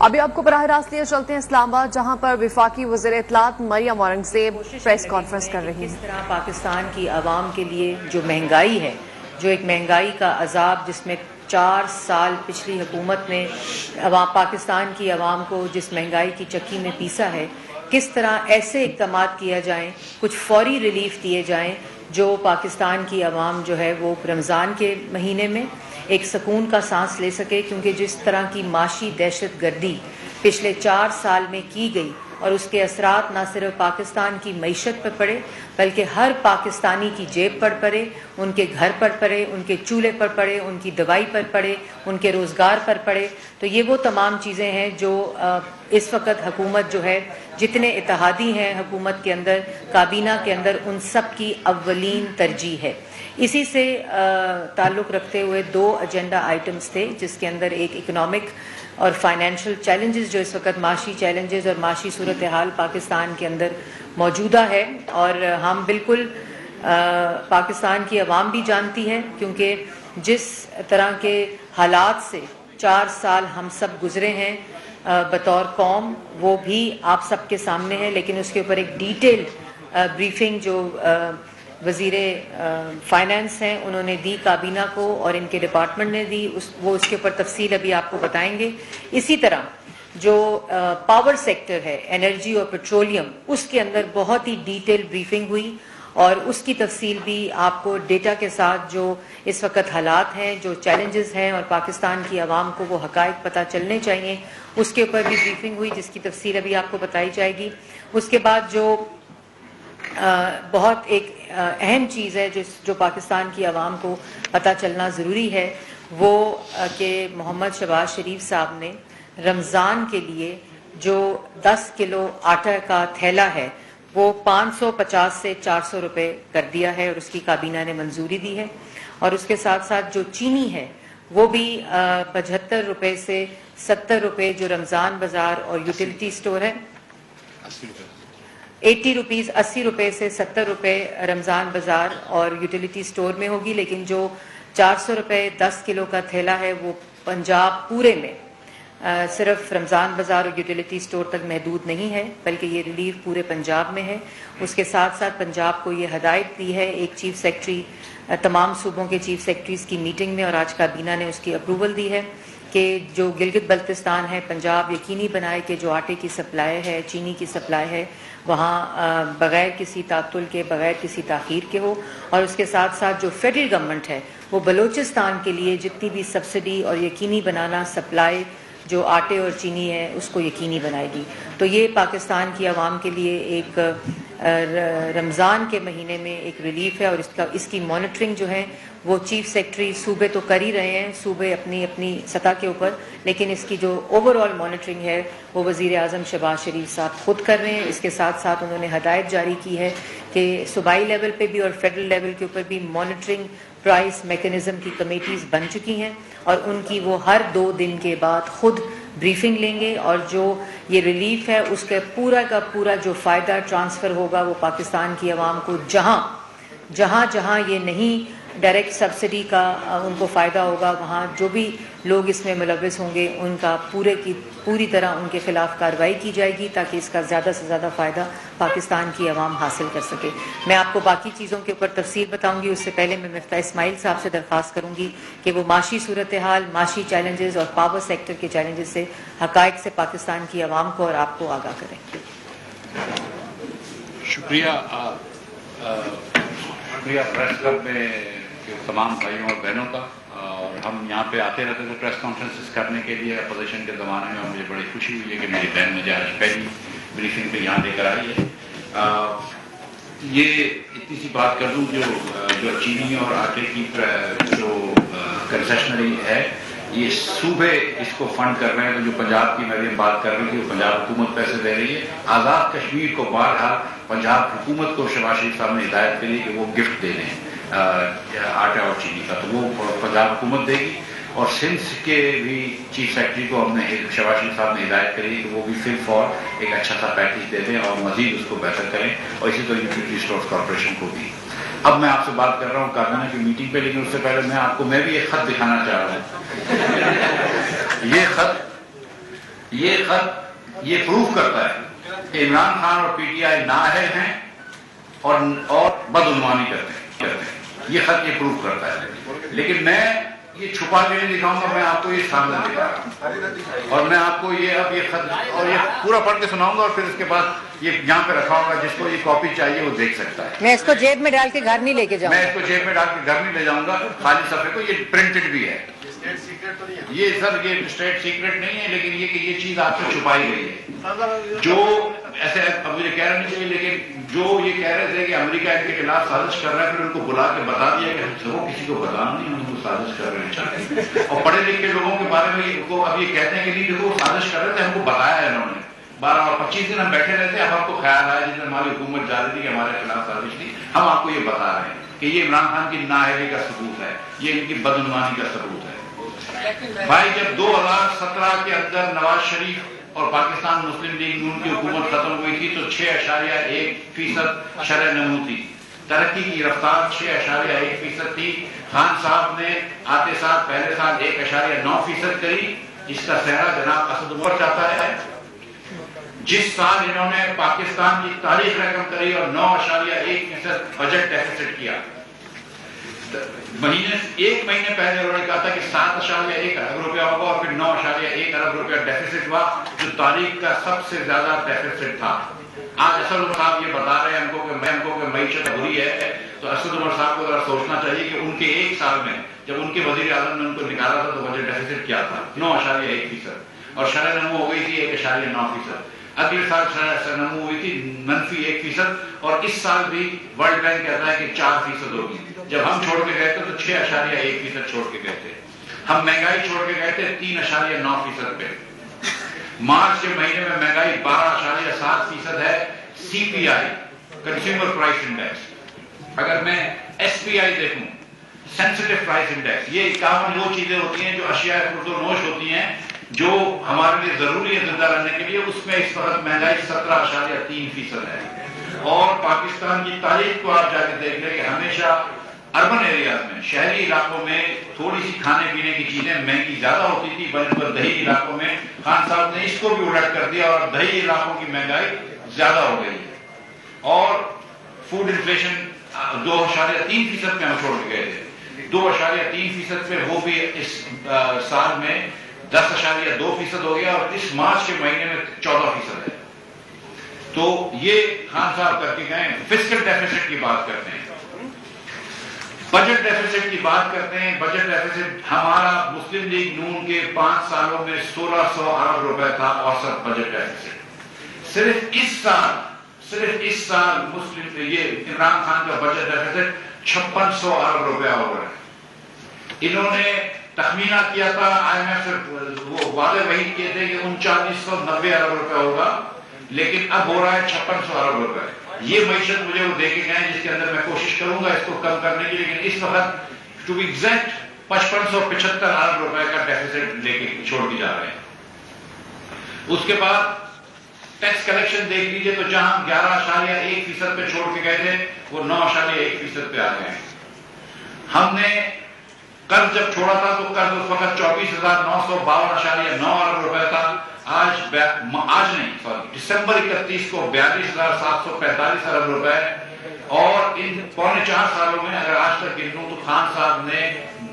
ابھی آپ کو براہ راست لیے چلتے ہیں اسلام آباد، جہاں پر وفاقی وزیر اطلاعات مریم اورنگزیب پریس کانفرنس کر رہی ہیں۔ کس طرح پاکستان کی عوام کے لیے جو مہنگائی ہے، جو ایک مہنگائی کا عذاب جس میں 4 سال پچھلی حکومت نے پاکستان کی عوام کو جس مہنگائی کی چکی میں پیسا ہے، کس طرح ایسے اقدامات کیا جائیں، کچھ فوری ریلیف دیے جائیں جو پاکستان کی عوام جو ہے وہ رمضان کے مہینے میں ایک سکون کا سانس لے سکے، کیونکہ جس طرح کی معاشی دہشت گردی پچھلے 4 سال میں کی گئی اور اس کے اثرات نہ صرف پاکستان کی معیشت پر پڑے بلکہ ہر پاکستانی کی جیب پر پڑے، ان کے گھر پر پڑے، ان کے چولہے پر پڑے، ان کی دوائی پر پڑے، ان کے روزگار پر پڑے، تو یہ وہ تمام چیزیں ہیں جو اس وقت حکومت جو ہے، جتنے اتحادی ہیں حکومت کے اندر، کابینہ کے اندر، ان سب کی اولین ترجیح ہے۔ اسی سے تعلق رکھتے ہوئے 2 ایجنڈا آئٹمز تھے، جس کے اندر ایک اکنامک اور فائنینشیل چیلنجز جو اس وقت معاشی چیلنجز اور معاشی صورتحال پاکستان کے اندر موجودہ ہے، اور ہم بالکل پاکستان کی عوام بھی جانتی ہے، کیونکہ جس طرح کے حالات سے 4 سال ہم سب گزرے ہیں بطور قوم، وہ بھی آپ سب کے سامنے ہے، لیکن اس کے اوپر ایک ڈیٹیل بریفنگ جو وزیر فائنانس ہیں انہوں نے دی کابینہ کو اور ان کے ڈپارٹمنٹ نے دی، وہ اس کے اوپر تفصیل ابھی آپ کو بتائیں گے۔ اسی طرح جو پاور سیکٹر ہے، انرجی اور پیٹرولیم، اس کے اندر بہت ہی ڈیٹیل بریفنگ ہوئی، اور اس کی تفصیل بھی آپ کو ڈیٹا کے ساتھ جو اس وقت حالات ہیں، جو چیلنجز ہیں اور پاکستان کی عوام کو وہ حقائق پتہ چلنے چاہیے، اس کے اوپر بھی بریفنگ ہوئی، جس کی تفصیل ابھی آپ کو بتائی جائے گی۔ اس کے بعد جو بہت ایک اہم چیز ہے جو پاکستان کی عوام کو پتہ چلنا ضروری ہے، وہ کہ محمد شہباز شریف صاحب نے رمضان کے لیے جو 10 کلو آٹا کا تھیلا ہے وہ 550 سے 400 روپے کر دیا ہے، اور اس کی کابینہ نے منظوری دی ہے۔ اور اس کے ساتھ ساتھ جو چینی ہے وہ بھی 75 روپے سے 70 روپے جو رمضان بازار اور یوٹیلیٹی سٹور ہے، 80 روپیز 80 روپے سے 70 روپے رمضان بازار اور یوٹیلیٹی سٹور میں ہوگی، لیکن جو 400 روپے 10 کلو کا تھیلا ہے وہ پنجاب پورے میں صرف رمضان بازار اور یوٹیلیٹی سٹور تک محدود نہیں ہے، بلکہ یہ ریلیف پورے پنجاب میں ہے۔ اس کے ساتھ ساتھ پنجاب کو یہ ہدایت دی ہے ایک چیف سیکرٹری، تمام صوبوں کے چیف سیکرٹریز کی میٹنگ میں، اور آج کابینہ نے اس کی اپروول دی ہے کہ جو گلگت بلتستان ہے، پنجاب یقینی بنائے کہ جو آٹے کی سپلائی ہے، چینی کی سپلائی ہے، وہاں بغیر کسی تعطل کے، بغیر کسی تاخیر کے ہو۔ اور اس کے ساتھ ساتھ جو فیڈرل گورنمنٹ ہے وہ بلوچستان کے لیے جتنی بھی سبسڈی اور یقینی بنانا سپلائی جو آٹے اور چینی ہے اس کو یقینی بنائے گی۔ تو یہ پاکستان کی عوام کے لیے ایک رمضان کے مہینے میں ایک ریلیف ہے، اور اس کی مانیٹرنگ جو ہے وہ چیف سیکرٹری صوبے تو کر ہی رہے ہیں، صوبے اپنی سطح کے اوپر، لیکن اس کی جو اوور آل مانیٹرنگ ہے وہ وزیر اعظم شہباز شریف صاحب خود کر رہے ہیں۔ اس کے ساتھ ساتھ انہوں نے ہدایت جاری کی ہے کہ صوبائی لیول پہ بھی اور فیڈرل لیول کے اوپر بھی مانیٹرنگ پرائس میکنزم کی کمیٹیز بن چکی ہیں، اور ان کی وہ ہر 2 دن کے بعد خود بریفنگ لیں گے، اور جو یہ ریلیف ہے اس کا پورا جو فائدہ ٹرانسفر ہوگا وہ پاکستان کی عوام کو جہاں یہ نہیں ڈائریکٹ سبسڈی کا ان کو فائدہ ہوگا، وہاں جو بھی لوگ اس میں ملوث ہوں گے ان کا پوری طرح ان کے خلاف کارروائی کی جائے گی، تاکہ اس کا زیادہ سے زیادہ فائدہ پاکستان کی عوام حاصل کر سکے۔ میں آپ کو باقی چیزوں کے اوپر تفصیل بتاؤں گی، اس سے پہلے میں مفتاح اسماعیل صاحب سے درخواست کروں گی کہ وہ معاشی صورتحال، معاشی چیلنجز اور پاور سیکٹر کے چیلنجز سے حقائق سے پاکستان کی عوام کو اور آپ کو آگاہ کریں۔ شکریہ پریس کلب میں تمام بھائیوں اور بہنوں کا، اور ہم یہاں پہ آتے رہتے تھے پریس کانفرنسز کرنے کے لیے اپوزیشن کے زمانے میں، اور مجھے بڑی خوشی ہوئی ہے کہ میری بہن مجھے آج پہلی بریفنگ پہ یہاں لے کر آئی ہے۔ یہ اتنی سی بات کر دوں، جو چینی اور آٹے کی جو کنسیشنری ہے، یہ صوبے اس کو فنڈ کر رہے ہیں، تو جو پنجاب کی مریم بات کر رہی تھی وہ پنجاب حکومت پیسے دے رہی ہے۔ آزاد کشمیر کو بہرحال پنجاب حکومت کو شہباز شریف صاحب نے ہدایت کری کہ وہ گفٹ دے دیں آٹا اور چینی کا، تو وہ پنجاب حکومت دے گی۔ اور سندھ کے بھی چیف سیکرٹری کو ہم نے شہباز شریف صاحب نے ہدایت کری کہ وہ بھی فل فار ایک اچھا سا پیکیج دے دیں اور مزید اس کو بہتر کریں، اور اسی طرح یوٹیلیٹی اسٹورز کارپوریشن کو بھی۔ اب میں آپ سے بات کر رہا ہوں کابینہ کی میٹنگ پہ، لیکن اس سے پہلے میں بھی ایک خط دکھانا چاہ رہا ہوں۔ یہ خط یہ خط یہ پروف کرتا ہے کہ عمران خان اور پی ٹی آئی نااہل ہیں اور بدعنوانی کرتے ہیں. یہ خط یہ پروف کرتا ہے. لیکن میں یہ چھپا کے نہیں دکھاؤں گا, میں آپ کو یہ سامنے دکھا رہا ہوں, اور میں آپ کو یہ خط اور یہ پورا پڑھ کے سناؤں گا, اور پھر اس کے بعد یہ یہاں پہ رکھا ہوگا, جس کو یہ کاپی چاہیے وہ دیکھ سکتا ہے. میں اس کو جیب میں ڈال کے گھر نہیں لے کے جاؤں گا. میں اس کو جیب میں ڈال کے گھر نہیں لے جاؤں گا, خالی صفحے کو. یہ پرنٹڈ بھی ہے. یہ سر یہ اسٹیٹ سیکرٹ نہیں ہے, لیکن یہ کہ یہ چیز آپ سے چھپائی گئی ہے. جو ایسے اب مجھے کہنا نہیں چاہیے, لیکن جو یہ کہہ رہے تھے کہ امریکہ ان کے خلاف سازش کر رہا ہے, پھر ان کو بلا کے بتا دیا کہ وہ کسی کو بتا نہیں, ان کو سازش کر رہے ہیں. اور پڑھے لکھے لوگوں کے بارے میں اب یہ کہتے ہیں کہ نہیں دیکھو سازش کر رہے تھے, ہم کو بتایا ہے انہوں نے. 12 اور 25 دن ہم بیٹھے رہتے, اب ہم کو خیال آیا جس دن ہماری حکومت جا رہی تھی کہ ہمارے خلاف سازش تھی, ہم آپ کو یہ بتا رہے ہیں کہ یہ عمران خان کی نااہلی کا ثبوت ہے, یہ ان کی بدعنوانی کا ثبوت ہے. بھائی جب 2017 کے اندر نواز شریف اور پاکستان مسلم لیگ نون کی حکومت ختم ہوئی تھی تو 6.1% شرح نمو تھی. ترقی کی رفتار 6.1% تھی. خان صاحب نے آتے سال پہلے سال 1.9% کری. اس کا صحرا جناب اسد عمر چاہتا ہے. جس سال انہوں نے پاکستان کی تاریخ رقم کری اور 9.1% بجٹ ڈیفیسٹ کیا. ایک مہینے پہلے انہوں نے کہا تھا کہ 7.1 ارب روپیہ ہوگا, اور پھر 9.1 ارب روپیہ ڈیفیسٹ ہوا, جو تاریخ کا سب سے زیادہ ڈیفیسٹ تھا. آج اسد عمر صاحب یہ بتا رہے ہیں ہم کو کہ معیشت بری ہے, تو اسد عمر صاحب کو ذرا سوچنا چاہیے کہ ان کے ایک سال میں جب ان کے وزیر اعظم نے ان کو نکالا تھا تو بجٹ ڈیفیسٹ کیا تھا 9.1%, اور شرح نمو ہو گئی تھی 1.9%. اگلے سال شرح نمو ہوئی تھی -1%, اور اس سال بھی ورلڈ بینک کہتا ہے کہ 4% ہوگی. جب ہم چھوڑ کے گئے تھے تو 6.1% چھوڑ کے گئے تھے. ہم مہنگائی چھوڑ کے گئے تھے 3.9% پہ. مارچ کے مہینے میں مہنگائی 12.7% ہے. سی پی آئی کنزیومر پرائس انڈیکس, اگر میں ایس پی آئی دیکھوں سینسٹیو پرائس انڈیکس, یہ 51 وہ چیزیں ہوتی ہیں جو اشیاء پرزونوش ہوتی ہیں جو ہمارے لیے ضروری ہے زندہ رہنے کے لیے, اس میں اس وقت مہنگائی 17.3% ہے. اور پاکستان کی تاریخ کو آپ جا کے دیکھ لیں کہ ہمیشہ اربن ایریاز میں, شہری علاقوں میں تھوڑی سی کھانے پینے کی چیزیں مہنگی زیادہ ہوتی تھی, بنسبت دیہی علاقوں میں. خان صاحب نے اس کو بھی الٹ کر دیا اور دیہی علاقوں کی مہنگائی زیادہ ہو گئی. اور فوڈ انفلیشن 2.3% پہ ہم چھوڑ کے گئے تھے, 2.3% پہ وہ بھی اس سال میں 10.2% ہو گیا, اور اس مارچ کے مہینے میں 14% ہے. تو یہ خان صاحب کر کے گئے. فسکل ڈیفیسٹ کی بات کرتے ہیں, بجٹ ڈیفیسٹ کی بات کرتے ہیں. بجٹ ڈیفیسٹ ہمارا مسلم لیگ نون کے 5 سالوں میں 1600 ارب روپے تھا اوسط بجٹ ڈیفیسٹ. صرف اس سال مسلم یہ عمران خان کا بجٹ ڈیفیسٹ 5600 ارب روپیہ ہو رہا ہے. انہوں نے تخمینہ کیا تھا, آئی ایم ایف سے وہ وعدے وہی کیے تھے کہ 3990 ارب روپے ہوگا, لیکن اب ہو رہا ہے 5600 ارب روپے. یہ معیشت مجھے وہ دے کے گئے جس کے اندر میں کوشش کروں گا اس کو کم کرنے کی, لیکن اس وقت ٹو بی ایگزیکٹ 5575 ارب روپے کا ڈیفیسٹ لے کے چھوڑ کے جا رہے ہیں. اس کے بعد ٹیکس کلیکشن دیکھ لیجئے تو جہاں 11.1% پہ چھوڑ کے گئے تھے وہ 9.1% پہ آ گئے. ہم نے قرض جب چھوڑا تھا تو قرض اس وقت 24,952.9 ارب روپے تھا. آج نہیں دسمبر 31 کو 42,745 ارب روپے, اور ان 3.25 سالوں میں اگر آج تک گنوں تو خان صاحب نے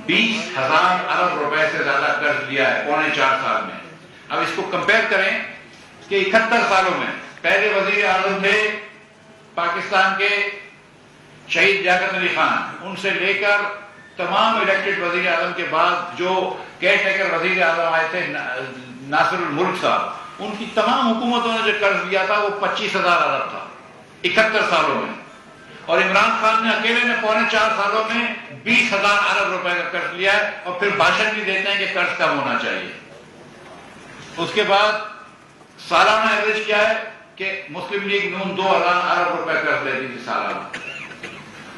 20,000 ارب روپے سے زیادہ قرض لیا ہے 3.25 سال میں. اب اس کو کمپیئر کریں کہ 71 سالوں میں پہلے وزیر اعظم تھے پاکستان کے شہید لیاقت علی خان, ان سے لے کر تمام الیکٹڈ وزیر اعظم کے بعد جو کیئر ٹیکر وزیر اعظم آئے تھے ناصر الملک صاحب, ان کی تمام حکومتوں نے جو قرض لیا تھا وہ 25,000 ارب تھا 71 سالوں میں, اور عمران خان نے اکیلے نے 4.25 سالوں میں 20,000 ارب روپے کا قرض لیا ہے, اور پھر بھاشن بھی دیتے ہیں کہ قرض کم ہونا چاہیے. اس کے بعد سالانہ ایوریج کیا ہے کہ مسلم لیگ نون 2,000 ارب روپے قرض لیتی تھی سالانہ,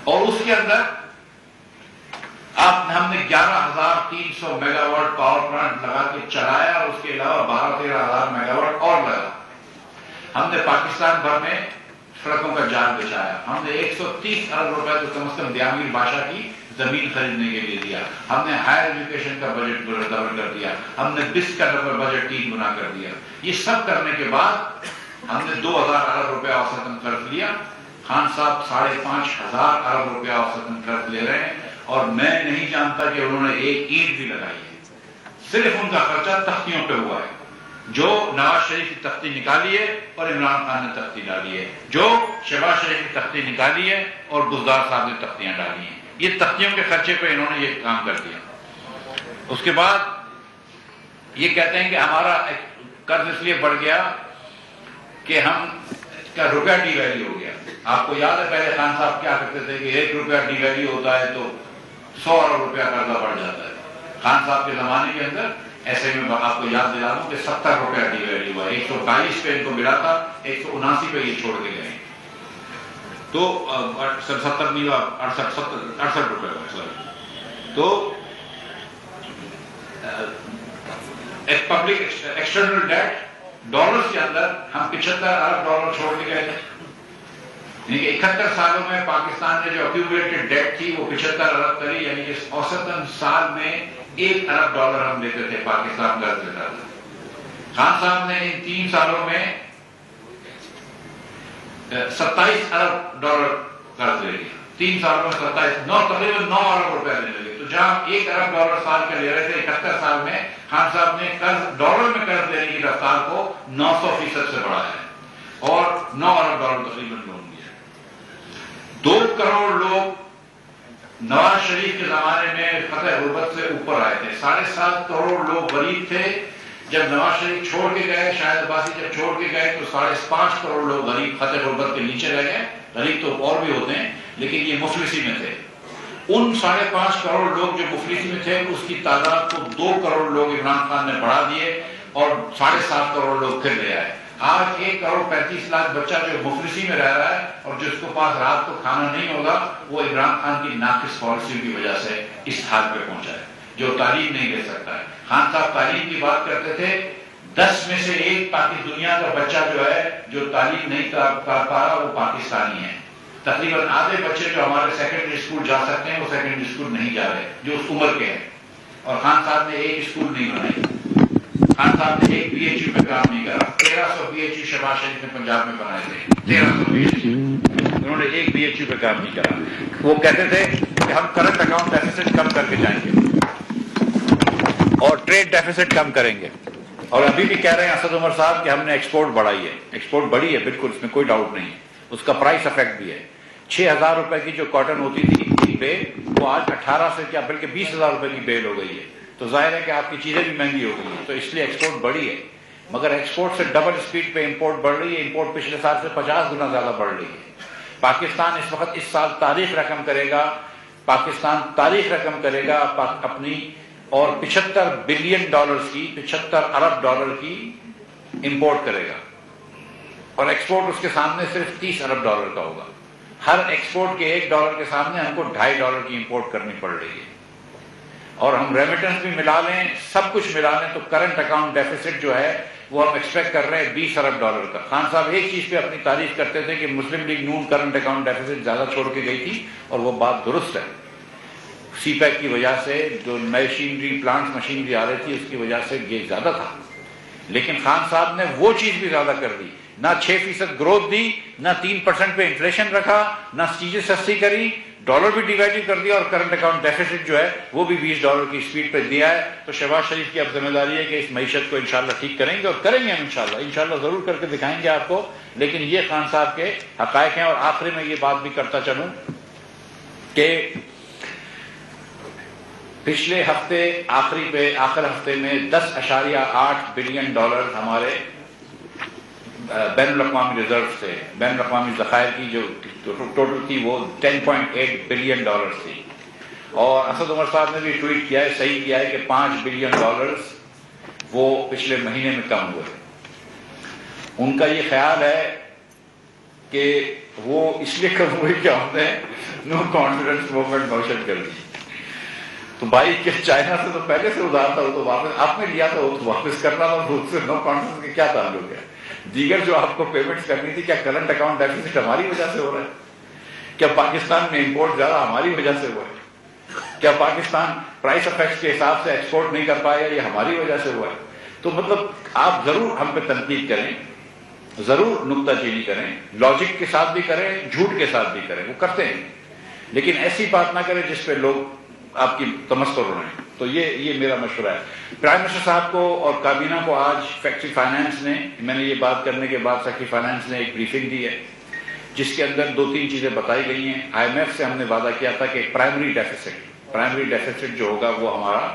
اور اس کے اندر ہم نے 11,300 میگا واٹ پاور پلانٹ لگا کے چلایا, اور اس کے علاوہ 12-13 ہزار میگا واٹ اور لگا. ہم نے پاکستان بھر میں سڑکوں کا جال بچایا. ہم نے 130 ارب روپے تو کم از کم دیامیر بادشاہ کی زمین خریدنے کے لیے دیا، ہم نے ہائر ایجوکیشن کا بجٹ ڈبل کر دیا، ہم نے بس کا ڈبل بجٹ 3 گنا کر دیا۔ یہ سب کرنے کے بعد ہم نے 2000 ارب روپیہ اوسطاً قرض لیا۔ خان صاحب 5500 ارب روپیہ اوسطاً قرض لے رہے ہیں، اور میں نہیں جانتا کہ انہوں نے ایک اینٹ بھی لگائی ہے، صرف ان کا خرچہ تختیوں پہ ہوا ہے۔ جو نواز شریف کی تختی نکالی ہے اور عمران خان نے تختی ڈالی ہے، جو شہباز شریف کی تختی نکالی ہے اور گلزار صاحب نے تختیاں ڈالی ہیں، یہ تختیوں کے خرچے پہ انہوں نے یہ کام کر دیا۔ اس کے بعد یہ کہتے ہیں کہ ہمارا قرض اس لیے بڑھ گیا کہ ہم کا روپیہ ڈی ویلیو ہو گیا۔ آپ کو یاد ہے پہلے خان صاحب کیا کرتے تھے کہ 1 روپیہ ڈی ویلیو ہوتا ہے تو 100 ارب روپیہ قرضہ بڑھ جاتا ہے۔ خان صاحب کے زمانے کے اندر ایسے میں آپ کو یاد دلا دوں کہ 70 روپیہ ڈی ویلیو ہوا، 122 پہ ان کو ملا تھا، 179 پہ یہ چھوڑ کے گئے، تو 70 نہیں ہوا، 68 روپیہ ہوا۔ تو ایک پبلک ایکسٹرنل ڈیٹ ڈالرز کے اندر ہم 75 ارب ڈالر چھوڑ کے گئے تھے، یعنی کہ 71 سالوں میں پاکستان نے جو ایکیومولیٹڈ ڈیٹ تھی وہ 75 ارب کری، یعنی کہ اوسطاً سال میں 1 ارب ڈالر ہم دیتے تھے، پاکستان قرض دیتا تھا۔ خان صاحب نے ان 3 سالوں میں 27 ارب ڈالر قرض لے لیا، 3 سالوں میں 27، تقریباً 9 ارب روپیہ دینے لگے۔ تو جہاں 1 ارب ڈالر سال کا لے رہے تھے 71 سال میں، خان صاحب نے ڈالر میں قرض لینے کی رفتار کو 900% سے بڑھایا ہے اور 9 ارب ڈالر تقریباً لون دیا۔ 2 کروڑ لوگ نواز شریف کے زمانے میں فتح غربت سے اوپر آئے تھے، 7.5 کروڑ لوگ غریب تھے۔ جب نواز شریف چھوڑ کے گئے، شاہد عباسی جب چھوڑ کے گئے تو 5.5 کروڑ لوگ غریب فتح غربت کے نیچے رہ گئے۔ غریب تو اور بھی ہوتے ہیں لیکن یہ مفلسی میں تھے۔ ان 5.5 کروڑ لوگ جو مفلسی میں تھے اس کی تعداد کو 2 کروڑ لوگ عمران خان نے بڑھا دیے اور 7.5 کروڑ لوگ پھر لے آئے۔ آج 1 کروڑ 35 لاکھ بچہ جو مفلسی میں رہ رہا ہے اور جس کو پاس رات کو کھانا نہیں ہوگا، وہ عمران خان کی ناقص پالیسیوں کی وجہ سے اس حال پہ پہنچا ہے، جو تعلیم نہیں لے سکتا ہے۔ خان صاحب تعلیم کی بات کرتے تھے، 10 میں سے 1 دنیا کا بچہ جو ہے جو تعلیم نہیں کر پا رہا وہ پاکستانی ہے۔ تقریباً آدھے بچے جو ہمارے سیکنڈری اسکول جا سکتے ہیں وہ سیکنڈری اسکول نہیں جا رہے، جو اس عمر کے ہیں، اور خان صاحب نے 1 اسکول نہیں بنائی۔ خان صاحب نے 1 BHU پہ کام نہیں کرا۔ 1300 BHU شہباز شریف نے پنجاب میں بنائے تھے، 1300 BHU، انہوں نے 1 BHU پہ کام نہیں کرا۔ وہ کہتے تھے کہ ہم کرنٹ اکاؤنٹ ڈیفیسٹ کم کر کے جائیں گے اور ٹریڈ ڈیفیسٹ کم کریں گے، اور ابھی بھی کہہ رہے ہیں اسد عمر صاحب کہ ہم نے ایکسپورٹ بڑھائی ہے۔ ایکسپورٹ بڑھی ہے بالکل، اس میں کوئی ڈاؤٹ نہیں، اس کا پرائس افیکٹ بھی ہے۔ 6000 روپے کی جو کاٹن ہوتی تھی بیل، وہ آج 18 سے کیا بلکہ 20,000 روپے کی بیل ہو گئی ہے۔ تو ظاہر ہے کہ آپ کی چیزیں بھی مہنگی ہو گئی ہیں، تو اس لیے ایکسپورٹ بڑھی ہے، مگر ایکسپورٹ سے ڈبل اسپیڈ پہ امپورٹ بڑھ رہی ہے۔ امپورٹ پچھلے سال سے 50 گنا زیادہ بڑھ رہی ہے۔ پاکستان اس وقت اس سال تاریخ رقم کرے گا، پاکستان تاریخ رقم کرے گا اپنی، اور 75 بلین ڈالرز کی، 75 ارب ڈالر کی امپورٹ کرے گا، اور ایکسپورٹ اس کے سامنے صرف 30 ارب ڈالر کا ہوگا۔ ہر ایکسپورٹ کے $1 کے سامنے ہم کو $2.5 کی امپورٹ کرنی پڑ رہی ہے، اور ہم ریمیٹنس بھی ملا لیں، سب کچھ ملا لیں تو کرنٹ اکاؤنٹ ڈیفیسٹ جو ہے وہ ہم ایکسپیکٹ کر رہے ہیں $20 ارب کا۔ خان صاحب ایک چیز پہ اپنی تعریف کرتے تھے کہ مسلم لیگ نون کرنٹ اکاؤنٹ ڈیفیسٹ زیادہ چھوڑ کے گئی تھی، اور وہ بات درست ہے۔ سی پیک کی وجہ سے جو مشینری پلانٹ مشینری آ رہی تھی اس کی وجہ سے یہ زیادہ تھا، لیکن خان صاحب نے وہ چیز بھی زیادہ کر دی، نہ 6% گروتھ دی، نہ 3% پہ انفلیشن رکھا، نہ چیزیں سستی کری، ڈالر بھی ڈیویلیو کر دیا، اور کرنٹ اکاؤنٹ ڈیفیسٹ جو ہے وہ بھی $20 کی اسپیڈ پہ دیا ہے۔ تو شہباز شریف کی اب ذمہ داری ہے کہ اس معیشت کو انشاءاللہ ٹھیک کریں گے، اور کریں گے ہم انشاءاللہ ضرور کر کے دکھائیں گے آپ کو، لیکن یہ خان صاحب کے حقائق ہیں۔ اور آخری میں یہ بات بھی کرتا چلوں کہ پچھلے ہفتے آخر ہفتے میں $10.8 بلین ہمارے بین الاقوامی ریزرو سے، بین الاقوامی ذخائر کی جو ٹوٹل تھی وہ $10.8 بلین تھی، اور اسد عمر صاحب نے بھی ٹویٹ کیا ہے، صحیح کیا ہے کہ $5 بلین وہ پچھلے مہینے میں کم ہوئے۔ ان کا یہ خیال ہے کہ وہ اس لیے کم ہوئی کہ ہم نے نو کانفیڈنس موومنٹ موشن کر دی۔ تو بھائی کہ چائنا سے تو پہلے سے ادھار تھا، وہ تو واپس آپ نے لیا تھا، وہ تو واپس کرنا تھا، اس سے نو کانفیڈنس کے کیا تعلق ہے؟ دیگر جو آپ کو پیمنٹس کرنی تھی، کیا کرنٹ اکاؤنٹ ڈیفیسٹ ہماری وجہ سے ہو رہا ہے؟ کیا پاکستان میں امپورٹ زیادہ ہماری وجہ سے ہوا ہے؟ کیا پاکستان پرائس افیکٹس کے حساب سے ایکسپورٹ نہیں کر پایا؟ یہ ہماری وجہ سے ہوا ہے. تو مطلب آپ ضرور ہم پہ تنقید کریں, ضرور نکتہ چینی کریں, لاجک کے ساتھ بھی کریں, جھوٹ کے ساتھ بھی کریں, وہ کرتے ہیں, لیکن ایسی بات نہ کریں جس پہ لوگ آپ کی تمسخر اڑائیں. تو یہ میرا مشورہ ہے. پرائم منسٹر صاحب کو اور کابینہ کو آج سیکریٹری فائنانس نے, میں نے یہ بات کرنے کے بعد سیکریٹری فائنانس نے ایک بریفنگ دی ہے جس کے اندر 2-3 چیزیں بتائی گئی ہیں. آئی ایم ایف سے ہم نے وعدہ کیا تھا کہ پرائمری ڈیفیسٹ جو ہوگا وہ ہمارا,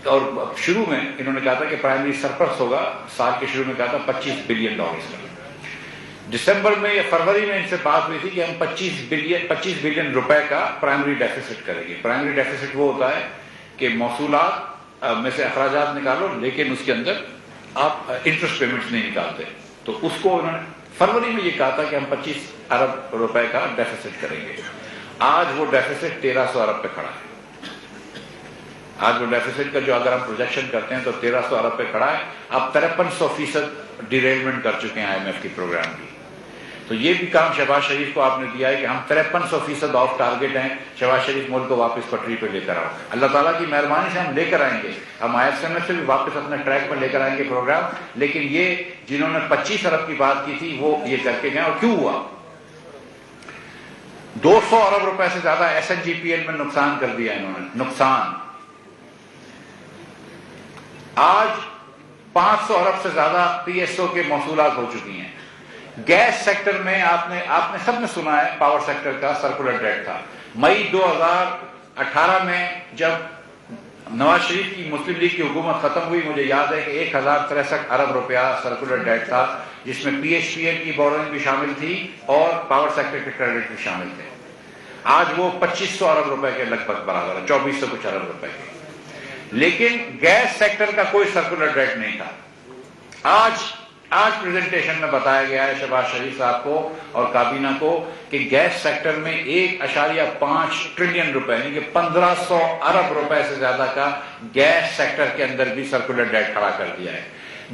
اور شروع میں انہوں نے کہا تھا کہ پرائمری سرپلس ہوگا, سال کے شروع میں کہا تھا $25 بلین کا. دسمبر میں یا فروری میں ان سے بات ہوئی تھی کہ ہم 25 بلین روپے کا پرائمری ڈیفیسٹ کریں گے. پرائمری ڈیفیسٹ وہ ہوتا ہے کہ موصولات میں سے اخراجات نکالو لیکن اس کے اندر آپ انٹرسٹ پیمنٹس نہیں نکالتے. تو اس کو انہوں نے فروری میں یہ کہا تھا کہ ہم 25 ارب روپے کا ڈیفیسٹ کریں گے. آج وہ ڈیفیسٹ 1300 ارب پہ کھڑا ہے. آج وہ ڈیفیسٹ کا جو اگر ہم پروجیکشن کرتے ہیں تو 1300 ارب پہ کھڑا ہے. اب 53% ڈیریلمنٹ کر چکے ہیں آئی ایم ایف کی پروگرام کی. تو یہ بھی کام شہباز شریف کو آپ نے دیا ہے کہ ہم 53% آف ٹارگیٹ ہیں. شہباز شریف ملک کو واپس پٹری پہ لے کر آؤ. اللہ تعالیٰ کی مہربانی سے ہم لے کر آئیں گے. ہم آئی ایف سے بھی واپس اپنے ٹریک پر لے کر آئیں گے پروگرام. لیکن یہ جنہوں نے 25 ارب کی بات کی تھی وہ یہ کر کے گئے. اور کیوں ہوا؟ 200 ارب روپے سے زیادہ S N G P L میں نقصان کر دیا انہوں نے. نقصان آج 500 ارب سے زیادہ پی ایس او کے موصولات ہو چکی ہیں. گیس سیکٹر میں آپ نے سب نے سنا ہے پاور سیکٹر کا سرکولر ڈیٹ تھا. مئی 2018 میں جب نواز شریف کی مسلم لیگ کی حکومت ختم ہوئی, مجھے یاد ہے کہ 1063 ارب روپیہ سرکولر ڈیٹ تھا جس میں پی ایچ پی ایل کی بورنگ بھی شامل تھی اور پاور سیکٹر کے کریڈٹ بھی شامل تھے. آج وہ 2500 ارب روپے کے لگ بھگ برابر ہے, 2400 کچھ ارب روپے کے. لیکن گیس سیکٹر کا کوئی سرکولر ڈیٹ نہیں تھا. آج پریزنٹیشن میں بتایا گیا ہے شہباز شریف صاحب کو اور کابینہ کو کہ گیس سیکٹر میں 1.5 ٹریلین روپے یعنی کہ 1500 ارب روپے سے زیادہ کا گیس سیکٹر کے اندر بھی سرکولر ڈیٹ کھڑا کر دیا ہے.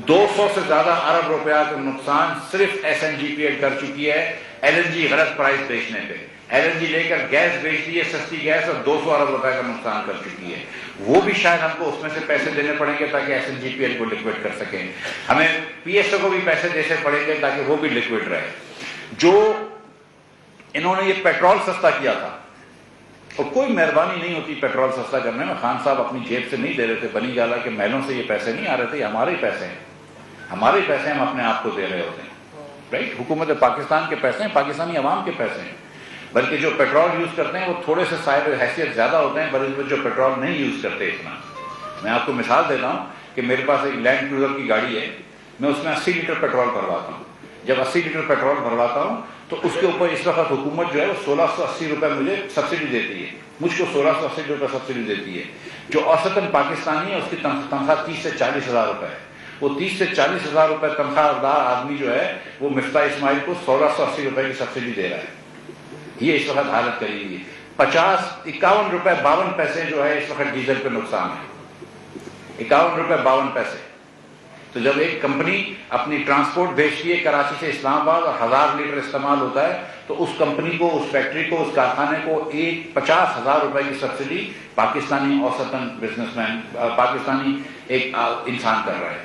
200 سے زیادہ ارب روپیہ کا نقصان صرف S N G P L کر چکی ہے ایل این جی غلط پرائز بیچنے پہ. ایل این جی لے کر گیس بیچ دی ہے سستی گیس اور 200 ارب روپے کا نقصان کر چکی ہے. وہ بھی شاید ہم کو اس میں سے پیسے دینے پڑیں گے تاکہ S N G P L کو لکوڈ کر سکیں. ہمیں پی ایس او کو بھی پیسے دینے پڑیں گے تاکہ وہ بھی لکوڈ رہے. جو انہوں نے یہ پیٹرول سستا کیا تھا اور کوئی مہربانی نہیں ہوتی پیٹرول سستا کرنے میں. خان صاحب اپنی جیب سے نہیں دے رہے تھے, بنی گالا کے محلوں سے یہ پیسے نہیں آ رہے تھے. ہمارے ہی پیسے ہیں, ہمارے پیسے ہم اپنے آپ کو دے رہے ہوتے ہیں. رائٹ, حکومت پاکستان کے پیسے ہیں, پاکستانی عوام کے پیسے ہیں. بلکہ جو پیٹرول یوز کرتے ہیں وہ تھوڑے سے صاحب حیثیت زیادہ ہوتے ہیں بلکہ جو پیٹرول نہیں یوز کرتے اتنا. میں آپ کو مثال دیتا ہوں کہ میرے پاس ایک لینڈ کروزر کی گاڑی ہے, میں اس میں 80 لیٹر پیٹرول بھرواتا ہوں. جب 80 لیٹر پیٹرول بھرواتا ہوں تو اس کے اوپر اس وقت حکومت جو ہے وہ 1680 روپے مجھے سبسڈی دیتی ہے. مجھ کو 1680 روپے سبسڈی دیتی ہے. جو اوسطاً پاکستانی ہے اس کی تنخواہ 30 سے 40 ہزار روپے ہے. وہ 30 سے 40 ہزار روپے تنخواہ دار آدمی جو ہے وہ مفتاح اسماعیل کو 1680 روپے کی سبسڈی دے رہا ہے. یہ اس وقت حالت کری ہوئی ہے. 51 روپے 52 پیسے جو ہے اس وقت ڈیزل پہ نقصان ہے. 51 روپے 52 پیسے. تو جب ایک کمپنی اپنی ٹرانسپورٹ بھیجتی ہے کراچی سے اسلام آباد اور 1000 لیٹر استعمال ہوتا ہے تو اس کمپنی کو, اس فیکٹری کو, اس کارخانے کو 50,000 روپے کی سبسڈی پاکستانی اوسطاً بزنس مین, پاکستانی ایک انسان کر رہا ہے,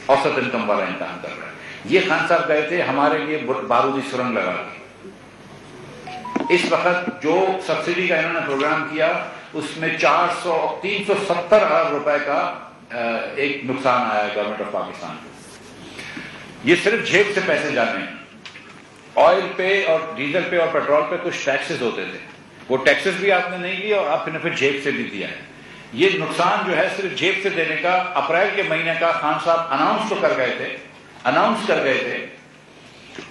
اوسط انکم والا انسان کر رہا ہے. یہ خان صاحب گئے تھے ہمارے لیے بارودی سرنگ لگا کے. اس وقت جو سبسڈی کا انہوں نے پروگرام کیا اس میں 370 ارب روپے کا ایک نقصان آیا ہے گورنمنٹ آف پاکستان کو. یہ صرف جیب سے پیسے جاتے ہیں. آئل پہ اور ڈیزل پہ اور پیٹرول پہ کچھ ٹیکسز ہوتے تھے, وہ ٹیکسز بھی آپ نے نہیں لیے اور آپ نے پھر جیب سے بھی دیا ہے. یہ نقصان جو ہے صرف جیب سے دینے کا. اپریل کے مہینے کا خان صاحب اناؤنس تو کر گئے تھے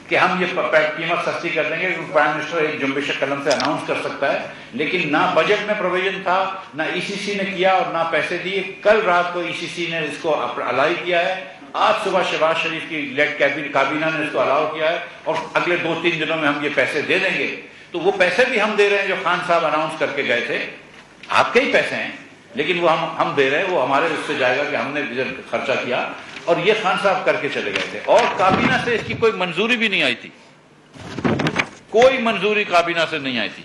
کہ ہم یہ قیمت سستی کر دیں گے. پرائم منسٹر ایک جنبش قلم سے اناؤنس کر سکتا ہے, لیکن نہ بجٹ میں پروویژن تھا, نہ ای سی سی نے کیا اور نہ پیسے دیے. کل رات کو ای سی سی نے اس کو الائی کیا ہے. آج صبح شہباز شریف کی لیڈ کابینہ نے اس کو الاؤ کیا ہے اور اگلے 2-3 دنوں میں ہم یہ پیسے دے دیں گے. تو وہ پیسے بھی ہم دے رہے ہیں جو خان صاحب اناؤنس کر کے گئے تھے. آپ کے ہی پیسے ہیں لیکن وہ ہم دے رہے ہیں. وہ ہمارے اس سے جائے گا کہ ہم نے خرچہ کیا اور یہ خان صاحب کر کے چلے گئے تھے. اور کابینہ سے اس کی کوئی منظوری بھی نہیں آئی تھی, کوئی منظوری کابینہ سے نہیں آئی تھی.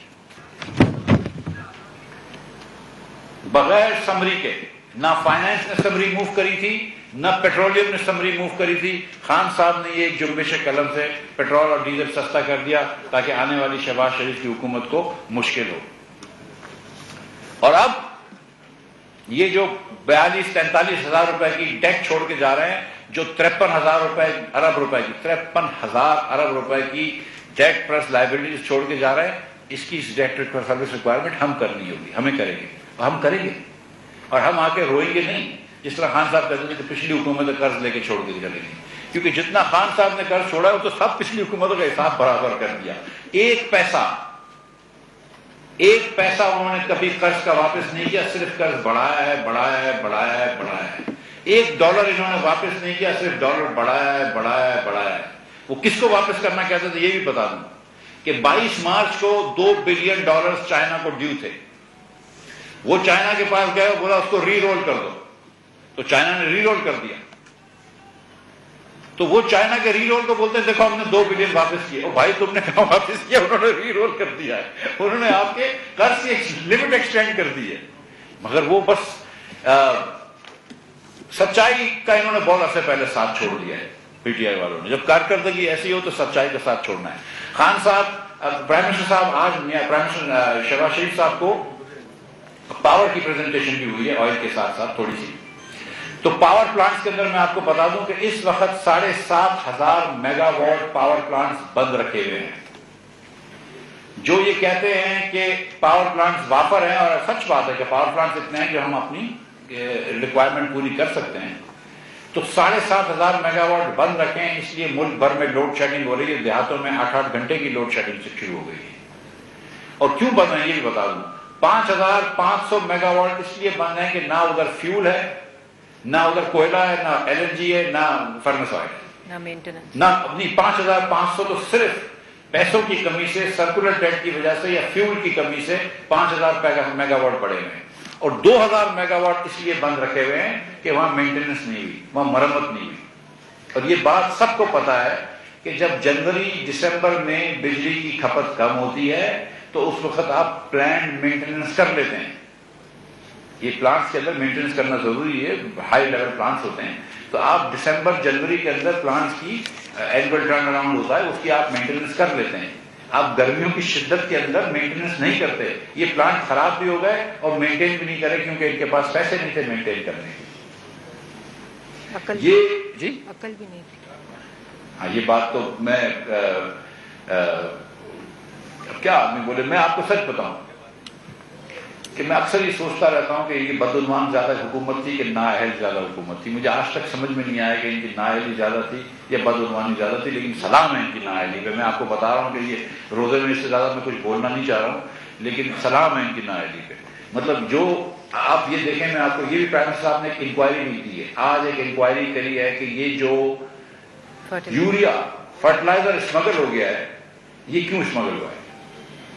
بغیر سمری کے نہ فائنانس نے سمری موو کری تھی نہ پیٹرولیم نے سمری موو کری تھی. خان صاحب نے یہ ایک جنبش قلم سے پیٹرول اور ڈیزل سستا کر دیا تاکہ آنے والی شہباز شریف کی حکومت کو مشکل ہو. اور اب یہ جو 42-43 ہزار روپے کی ڈیٹ چھوڑ کے جا رہے ہیں, جو 53,000 ارب روپے کی ڈیٹ پلس لائبلٹیز چھوڑ کے جا رہے ہیں, اس کی ڈیٹ سروس ریکوائرمنٹ ہم کرنی ہوگی, ہمیں کریں گے اور ہم آ کے روئیں گے نہیں جس طرح خان صاحب کہتے تھے کہ پچھلی حکومت قرض لے کے چھوڑ کے چلے گی, کیونکہ جتنا خان صاحب نے قرض چھوڑا ہے وہ تو سب پچھلی حکومتوں کا حساب برابر کر دیا. ایک پیسہ انہوں نے کبھی قرض کا واپس نہیں کیا, صرف قرض بڑھایا ہے. $1 انہوں نے واپس نہیں کیا, صرف ڈالر بڑھایا ہے. وہ کس کو واپس کرنا کہتے تھے یہ بھی بتا دوں کہ 22 مارچ کو $2 بلین چائنا کو ڈیو تھے. وہ چائنا کے پاس گئے, بولا اس کو ری رول کر دو, تو چائنا نے ری رول کر دیا. تو وہ چائنا کے ری رول کو بولتے ہیں دیکھو ہم نے $2 بلین واپس کیے. بھائی تم نے کہاں واپس کیا, انہوں نے ری رول کر دیا ہے, انہوں نے آپ کے قرض کی لمٹ ایکسٹینڈ کر دی ہے. مگر وہ بس سچائی کا انہوں نے بہت عرصے پہلے ساتھ چھوڑ دیا ہے پی ٹی آئی والوں نے. جب کارکردگی ایسی ہو تو سچائی کا ساتھ چھوڑنا ہے. خان صاحب, پرائم منسٹر صاحب, آج پرائم منسٹر شہباز شریف صاحب کو پاور کی پریزنٹیشن بھی ہوئی ہے, آئل کے ساتھ ساتھ تھوڑی سی. تو پاور پلانٹس کے اندر میں آپ کو بتا دوں کہ اس وقت 7,500 میگا واٹ پاور پلانٹس بند رکھے ہوئے ہیں. جو یہ کہتے ہیں کہ پاور پلانٹس وافر ہیں, اور سچ بات ہے کہ پاور پلانٹس اتنے ہیں کہ ہم اپنی ریکوائرمنٹ پوری کر سکتے ہیں, تو 7,500 میگا واٹ بند رکھے ہیں. اس لیے ملک بھر میں لوڈ شیڈنگ ہو رہی ہے, دیہاتوں میں 8-8 گھنٹے کی لوڈ شیڈنگ سے شروع ہو گئی ہے. اور کیوں بند ہے یہ بھی بتا دوں. 5,500 میگا واٹ اس لیے بند ہے کہ نہ ادھر فیول ہے, نہ ادھر کوئلہ ہے, نہ LNG ہے, نہ فرنس آئل ہے, نہ مینٹیننس, نہ اپنی 5,500 تو صرف پیسوں کی کمی سے, سرکولر ڈیٹ کی وجہ سے یا فیول کی کمی سے 5,000 میگا واٹ پڑے ہوئے ہیں. اور 2,000 میگا واٹ اس لیے بند رکھے ہوئے ہیں کہ وہاں مینٹیننس نہیں ہوئی, وہاں مرمت نہیں ہوئی. اور یہ بات سب کو پتا ہے کہ جب جنوری دسمبر میں بجلی کی کھپت کم ہوتی ہے تو اس وقت آپ پلانٹ مینٹیننس کر لیتے ہیں. یہ پلانٹس کے اندر مینٹیننس کرنا ضروری ہے, ہائی لیول پلانٹس ہوتے ہیں, تو آپ دسمبر جنوری کے اندر پلانٹس کی اینول ٹرن اراؤنڈ ہوتا ہے, اس کی آپ مینٹیننس کر لیتے ہیں. آپ گرمیوں کی شدت کے اندر مینٹیننس نہیں کرتے. یہ پلانٹ خراب بھی ہو گئے اور مینٹین بھی نہیں کرے کیونکہ ان کے پاس پیسے نہیں تھے مینٹین کرنے کے. یہ جی عقل بھی نہیں تھی. ہاں, یہ بات تو میں کیا آدمی بولے, میں آپ کو سچ بتاؤں کہ میں اکثر یہ سوچتا رہتا ہوں کہ یہ بدعنوان زیادہ حکومت تھی کہ نااہل زیادہ حکومت تھی. مجھے آج تک سمجھ میں نہیں آیا کہ ان کی نااہلی زیادہ تھی یا بدعنوانی زیادہ تھی, لیکن سلام ہے ان کی نااہلی پہ. میں آپ کو بتا رہا ہوں کہ یہ روزے میں اس سے زیادہ میں کچھ بولنا نہیں چاہ رہا ہوں, لیکن سلام ہے ان کی نااہلی پہ. مطلب جو آپ یہ دیکھیں, میں آپ کو یہ بھی پرائم منسٹر صاحب نے ایک انکوائری بھی کی ہے, آج ایک انکوائری کری ہے کہ یہ جو یوریا فرٹیلائزر اسمگل ہو گیا ہے, یہ کیوں اسمگل ہوا ہے.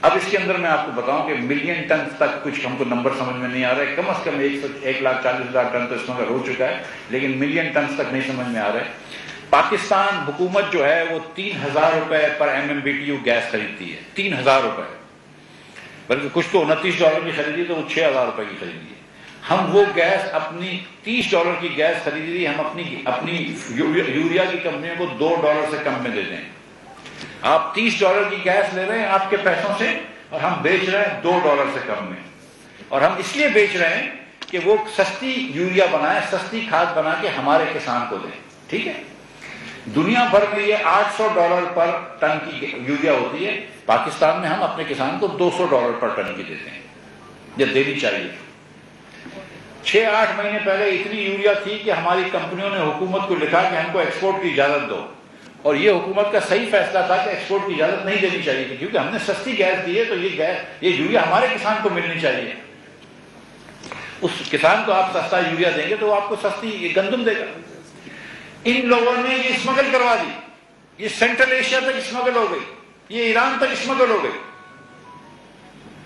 اب اس کے اندر میں آپ کو بتاؤں کہ 1 ملین ٹن تک کچھ ہم کو نمبر سمجھ میں نہیں آ رہا ہے, کم از کم 1,40,000 ٹن تو اسمگل ہو چکا ہے, لیکن 1 ملین ٹن تک نہیں سمجھ میں آ رہا ہے. پاکستان حکومت جو ہے وہ 3,000 روپے پر MMBTU گیس خریدتی ہے, 3,000 روپے, بلکہ کچھ تو $29 کی خریدی تو وہ 6,000 روپے کی خریدی ہے. ہم وہ گیس اپنی $30 کی گیس خریدی تھی, ہم اپنی یوریا کی کمپنیوں کو $2 سے کم میں دے دیں. آپ $30 کی گیس لے رہے ہیں آپ کے پیسوں سے, اور ہم بیچ رہے ہیں $2 سے کم میں. اور ہم اس لیے بیچ رہے ہیں کہ وہ سستی یوریا بنائے, سستی کھاد بنا کے ہمارے کسان کو دیں. ٹھیک ہے, دنیا بھر میں یہ $800 پر ٹن کی یوریا ہوتی ہے, پاکستان میں ہم اپنے کسان کو $200 پر ٹن کی دیتے ہیں, یہ دینی چاہیے. 6-8 مہینے پہلے اتنی یوریا تھی کہ ہماری کمپنیوں نے حکومت کو لکھا کہ ہم کو ایکسپورٹ کی اجازت دو, اور یہ حکومت کا صحیح فیصلہ تھا کہ ایکسپورٹ کی اجازت نہیں دینی چاہیے تھی, کیونکہ ہم نے سستی گیس دی ہے تو یہ یوریا ہمارے کسان کو ملنی چاہیے. اس کسان کو آپ سستا یوریا دیں گے تو وہ آپ کو سستی گندم دے گا. ان لوگوں نے یہ اسمگل کروا دی, یہ سینٹرل ایشیا تک اسمگل ہو گئی, یہ ایران تک اسمگل ہو گئی.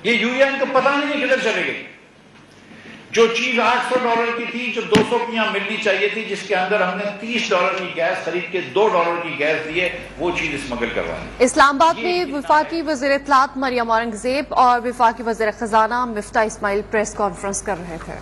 یہ یوریا ان کو پتہ نہیں کدھر چلے گئی. جو چیز $800 کی تھی جو $200 کی یہاں ملنی چاہیے تھی، جس کے اندر ہم نے $30 کی گیس خرید کے $2 کی گیس دیے، وہ چیز اسمگل کروانی۔ اسلام آباد میں وفاقی وزیر اطلاعات مریم اورنگزیب اور وفاقی وزیر خزانہ مفتاح اسماعیل پریس کانفرنس کر رہے تھے۔